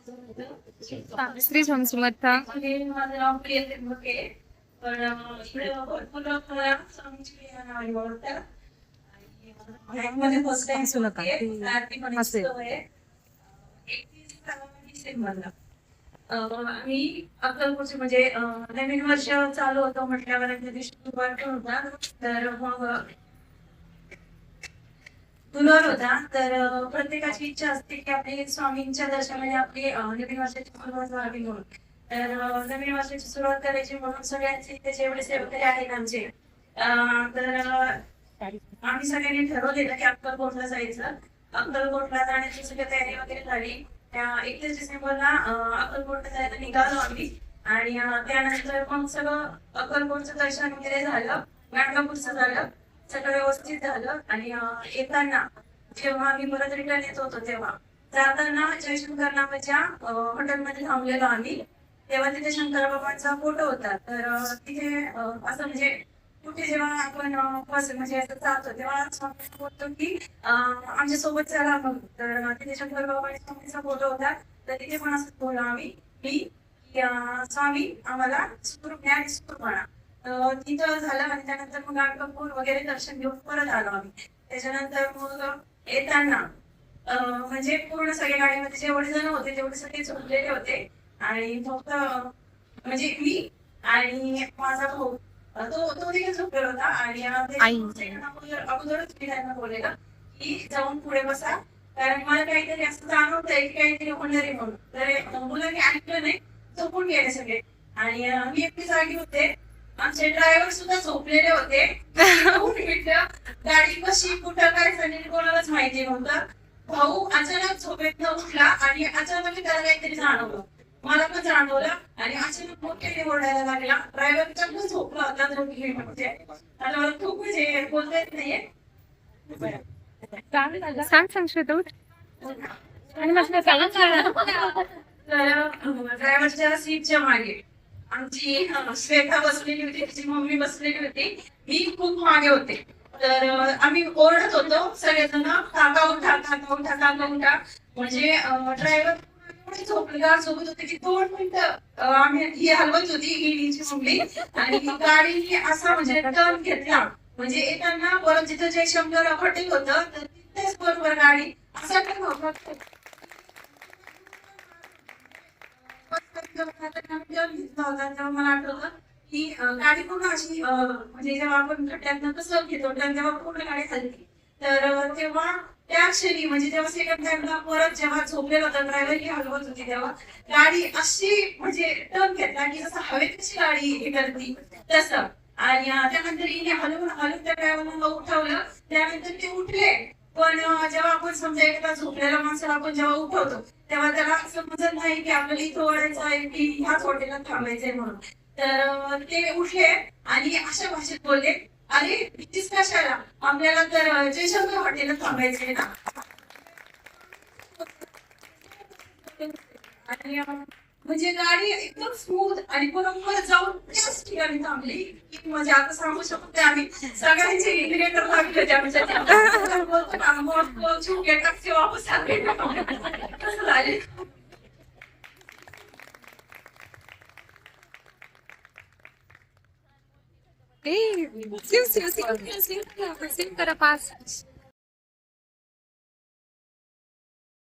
श्री स्वामी समर्थ. माझं नाव प्रियते मुके. पण इकडे भरपूर लोक मला स्वामींची नावाने ओळखतात. आणि मध्ये फर्स्ट टाइम हसू नका. आरती पण हसेल. आहे 31 डिसेंबरला. आम्ही अक्कलकोटचे म्हणजे नवीन वर्ष चालू होतं म्हटल्यावर त्या दिवशी गुरुवार होता. तर मग गुरुवार होता. तर प्रत्येकाची इच्छा असते की आपली स्वामींच्या दर्शनाने आपली नवीन वर्षाची सुरुवात व्हावी म्हणून. तर नवीन वर्षाची सुरुवात करायची म्हणून सगळ्यांचे इथे जेवढे सेवकरी आहेत आमचे तर आम्ही सगळ्यांनी ठरवलेलं की अक्कलकोटला जायचं. अक्कलकोटला जाण्याची सगळी तयारी वगैरे झाली. त्या 31 डिसेंबरला अक्कलकोटला जायला निघालो आम्ही. आणि त्यानंतर मग सगळं अक्कलकोटचं दर्शन वगैरे झालं, गाणगापूरचं झालं, सगळं व्यवस्थित झालं. आणि येताना जेव्हा आम्ही परत रिटर्न येत होतो तेव्हा जाताना जयशंकर नावाच्या हॉटेलमध्ये थांबलेलो आम्ही. तेव्हा तिथे शंकर बाबांचा फोटो होता. तर तिथे असं म्हणजे कुठे जेव्हा आपण म्हणजे असं जातो तेव्हा बोलतो की आमच्या सोबत चला मग. तर तिथे शंकर बाबांच्या स्वामीचा फोटो होता. तर तिथे पण असंच बोललो आम्ही की स्वामी आम्हाला सुखरूप न्या आणि सुखरूपणा. तिथं झालं. आणि त्यानंतर मग गाणगापूर वगैरे दर्शन घेऊन परत आलो आम्ही. त्याच्यानंतर मग येताना म्हणजे पूर्ण सगळ्या गाडीमध्ये जेवढे जण होते तेवढे सगळे झोपलेले होते. आणि फक्त म्हणजे मी आणि माझा भाऊ तो देखील झोपलेला होता. आणि अगोदरच मी त्यांना बोललेलं की जाऊन पुढे बसा, कारण मला काहीतरी असं जाणवतंय की काहीतरी होणार आहे म्हणून. तर मुलांनी ऐकलं नाही, झोपून गेले सगळे. आणि मी एकटी जागी होते. आमचे ड्रायव्हर सुद्धा झोपलेले होते. गाडी कशी कुठं काय झाली कोणालाच माहिती नव्हतं. भाऊ अचानक झोपेतनं उठला आणि अचानक त्याला काहीतरी जाणवलं. मला पण जाणवलं आणि अचानक मोठ्याने ओरडायला लागला. ड्रायव्हर चक्क झोपला होता. आता मला खूप म्हणजे बोलता येत नाहीये. सांग श्वेता. आणि मग तर ड्रायव्हरच्या सीटच्या मागे आमची श्वेता बसलेली होती, तिची मम्मी बसलेली होती, मी खूप मागे होते. तर आम्ही ओरडत होतो सगळेजण, काका उठा, काका उठा, काका उठा. म्हणजे ड्रायव्हर झोपलेला सोबत होते की 2 मिनिटं आम्ही ही हलवत होती हिची मम्मी. आणि गाडी असा म्हणजे टर्न घेतला. म्हणजे येताना परत जिथं जयशंकर हॉटेल होतं तर तिथेच बरोबर गाडी असा टर्न होता. तेव्हा मला आठवलं की गाडी पूर्ण अशी म्हणजे जेव्हा आपण खड्ड्यातनं कसं घेतो तेव्हा पूर्ण गाडी हलती. तर तेव्हा त्या क्षणी म्हणजे तेव्हा सेकंड टाइमला परत जेव्हा झोपलेला होता ड्रायव्हर ही हलवत होती तेव्हा गाडी अशी म्हणजे टर्न घेतला की जसं हवेत कशी गाडी हे करती तसं. आणि त्यानंतर हिने हलवून त्या ड्रायव्हरला उठवलं. त्यानंतर ते उठले. पण जेव्हा आपण समजा एखादा झोपलेल्या माणसाला आपण जेव्हा उठवतो तेव्हा त्याला समजत नाही की आपल्याला इथं ओढायचं आहे की ह्याच हॉटेलात थांबायचंय म्हणून. तर ते उठले आणि अशा भाषेत बोलले, अरे भीतीच कशाला, आपल्याला तर जयशंकर हॉटेलात थांबायचंय ना. आणि म्हणजे गाडी एकदम स्मूथ आणि बरोबर जाऊन त्याच ठिकाणी थांबली की म्हणजे आता सांगू शकतो आम्ही सगळ्यांचे इंडिकेटर लागले टॅक्सी वापस आले कसं झाले. सिम करा पास.